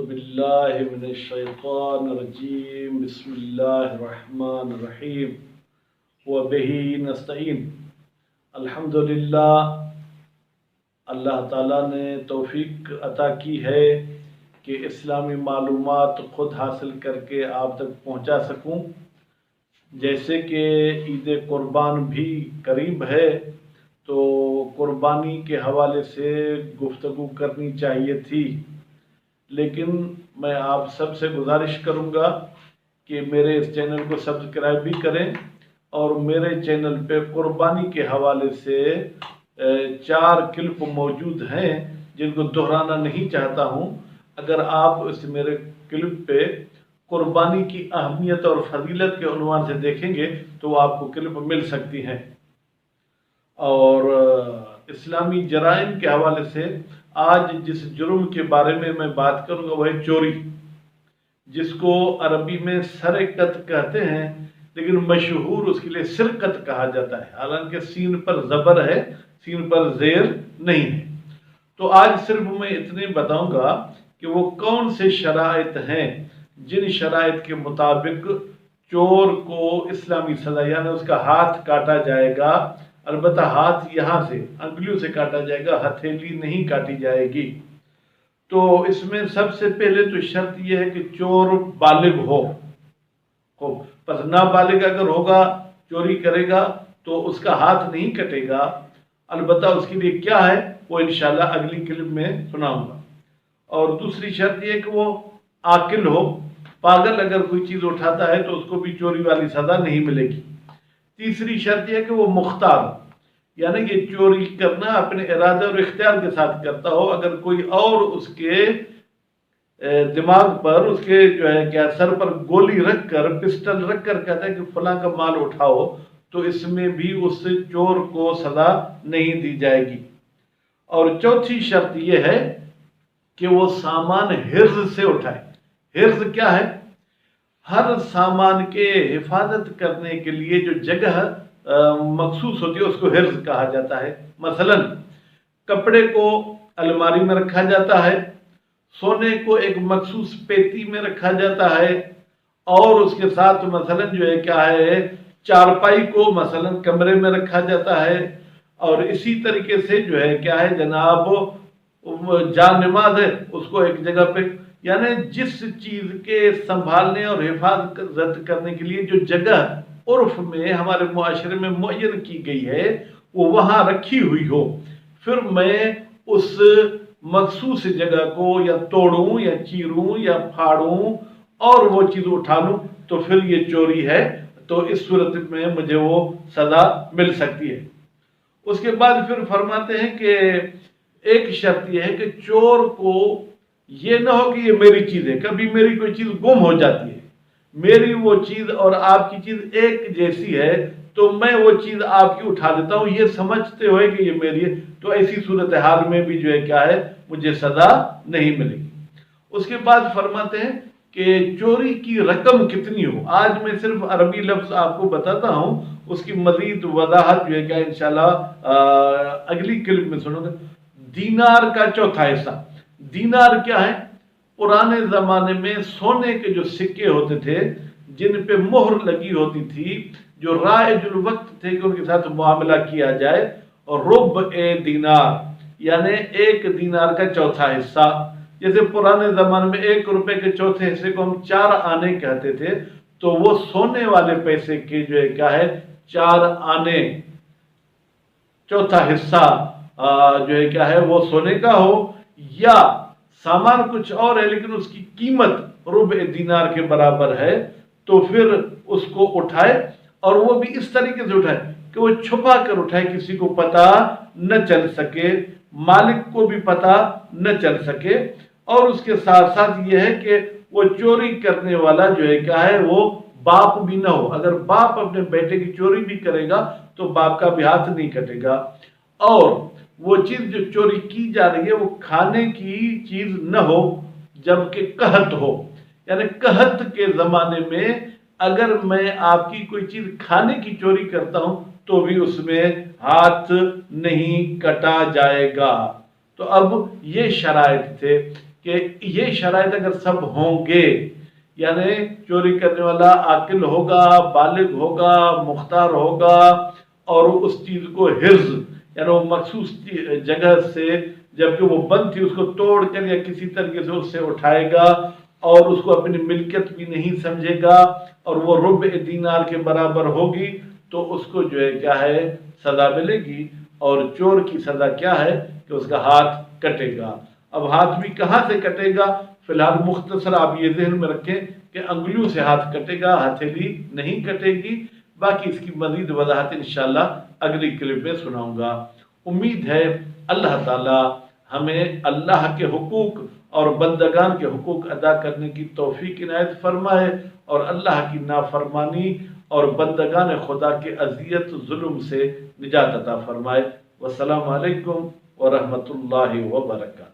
बिल्लाहि मिनश्शैतानिर्रजीम बिस्मिल्लाहिर्रहमानिर्रहीम व बिही नस्तईन। अल्हम्दुलिल्लाह, अल्लाह ताला ने तौफीक अता की है कि इस्लामी मालूमात ख़ुद हासिल करके आप तक पहुंचा सकूं। जैसे कि ईद कुर्बान भी करीब है, तो कुर्बानी के हवाले से गुफ्तगू करनी चाहिए थी, लेकिन मैं आप सबसे गुजारिश करूंगा कि मेरे इस चैनल को सब्सक्राइब भी करें और मेरे चैनल पे कुर्बानी के हवाले से 4 क्लिप मौजूद हैं जिनको दोहराना नहीं चाहता हूं। अगर आप इस मेरे क्लिप पे कुर्बानी की अहमियत और फजीलत के उन्वान से देखेंगे तो आपको क्लिप मिल सकती हैं। और इस्लामी जराइम के हवाले से आज जिस जुर्म के बारे में मैं बात करूंगा वह है चोरी, जिसको अरबी में सरकत कहते हैं, लेकिन मशहूर उसके लिए सिरकत कहा जाता है। हालांकि सीन पर ज़बर है, सीन पर ज़ेर नहीं है। तो आज सिर्फ मैं इतने बताऊंगा कि वो कौन से शराइत हैं जिन शराइत के मुताबिक चोर को इस्लामी सज़ा यानी उसका हाथ काटा जाएगा। अलबत्ता हाथ यहाँ से अंगुलियों से काटा जाएगा, हथेली नहीं काटी जाएगी। तो इसमें सबसे पहले तो शर्त यह है कि चोर बालिग हो। बस नाबालिग अगर होगा, चोरी करेगा तो उसका हाथ नहीं कटेगा। अलबत्ता उसके लिए क्या है वो इंशाल्लाह अगली क्लिप में सुनाऊंगा। और दूसरी शर्त यह कि वो आकिल हो। पागल अगर कोई चीज़ उठाता है तो उसको भी चोरी वाली सज़ा नहीं मिलेगी। तीसरी शर्त यह कि वो मुख्तार हो, यानी कि चोरी करना अपने इरादे और इख्तियार के साथ करता हो। अगर कोई और उसके दिमाग पर, उसके जो है क्या सर पर गोली रखकर, पिस्टल रखकर कहता है कि फलां का माल उठाओ, तो इसमें भी उस चोर को सजा नहीं दी जाएगी। और चौथी शर्त यह है कि वो सामान हिर्ज से उठाए। हिर्ज क्या है? हर सामान के हिफाजत करने के लिए जो जगह मखसूस होती है उसको हिर्ज कहा जाता है। मसलन कपड़े को अलमारी में रखा जाता है, सोने को एक मखसूस पेटी में रखा जाता है, और उसके साथ मसलन जो है क्या है चारपाई को मसलन कमरे में रखा जाता है। और इसी तरीके से जो है क्या है जनाब जान नमाज है उसको एक जगह पे, यानी जिस चीज के संभालने और हिफाजत करने के लिए जो जगह उर्फ में हमारे मुआशरे में मुअय्यन की गई है वो वहां रखी हुई हो, फिर मैं उस मखसूस जगह को या तोड़ूं या चीरूं या फाड़ूं और वो चीज उठा लूं तो फिर ये चोरी है। तो इस सूरत में मुझे वो सजा मिल सकती है। उसके बाद फिर फरमाते हैं कि एक शर्त यह है कि चोर को ये ना हो कि ये मेरी चीज है। कभी मेरी कोई चीज गुम हो जाती है, मेरी वो चीज और आपकी चीज एक जैसी है, तो मैं वो चीज आपकी उठा लेता हूं ये समझते हुए कि ये मेरी है, तो ऐसी सूरत हाल में भी जो है क्या है मुझे सजा नहीं मिलेगी। उसके बाद फरमाते हैं कि चोरी की रकम कितनी हो। आज मैं सिर्फ अरबी लफ्ज आपको बताता हूं, उसकी मजीद वजाहत जो है क्या इंशाल्लाह अगली क्लिप में सुनोगे। दीनार का चौथा हिस्सा। दीनार क्या है? पुराने जमाने में सोने के जो सिक्के होते थे जिन पे मोहर लगी होती थी, जो राइजुल वक्त थे कि उनके साथ मुआमला किया जाए, और रुब ए दीनार यानी 1 दीनार का चौथा हिस्सा। जैसे पुराने जमाने में 1 रुपए के चौथे हिस्से को हम 4 आने कहते थे, तो वो सोने वाले पैसे के जो है क्या है 4 आने चौथा हिस्सा जो है क्या है वो सोने का हो, या सामान कुछ और है लेकिन उसकी कीमत रुबे दीनार के बराबर है, तो फिर उसको उठाए, और वो भी इस तरीके से उठाए कि वो छुपा कर उठाए, किसी को पता न चल सके, मालिक को भी पता न चल सके। और उसके साथ साथ ये है कि वो चोरी करने वाला जो है क्या है वो बाप भी ना हो। अगर बाप अपने बेटे की चोरी भी करेगा तो बाप का भी हाथ नहीं कटेगा। और वो चीज जो चोरी की जा रही है वो खाने की चीज न हो, जबकि कहत हो। यानी कहत के जमाने में अगर मैं आपकी कोई चीज खाने की चोरी करता हूं तो भी उसमें हाथ नहीं कटा जाएगा। तो अब ये शराइत थे کہ یہ شرائط اگر سب ہوں گے، یعنی چوری کرنے والا عاقل ہوگا، بالغ ہوگا، مختار ہوگا، اور اس چیز کو حفظ یعنی وہ مخصوص جگہ سے جبکہ وہ بند تھی اس کو توڑ کر یا کسی طریقے سے اس سے اٹھائے گا اور اس کو اپنی ملکیت بھی نہیں سمجھے گا اور وہ ربع دینار کے برابر ہوگی تو اس کو جو ہے کیا ہے سزا ملے گی۔ اور چور کی سزا کیا ہے کہ اس کا ہاتھ کٹے گا۔ اب ہاتھ بھی کہاں سے کٹے گا؟ فی الحال مختصر آپ یہ ذہن میں رکھیں کہ انگلیوں سے ہاتھ کٹے گا، ہتھیلی نہیں کٹے گی۔ باقی اس کی مزید وضاحت انشاءاللہ اگلی کلپ میں سناؤں گا۔ امید ہے اللہ تعالی ہمیں اللہ کے حقوق اور بندگان کے حقوق ادا کرنے کی توفیق عنایت فرمائے اور اللہ کی نافرمانی اور بندگان خدا کے اذیت ظلم سے نجات عطا فرمائے۔ والسلام علیکم ورحمۃ اللہ وبرکاتہ۔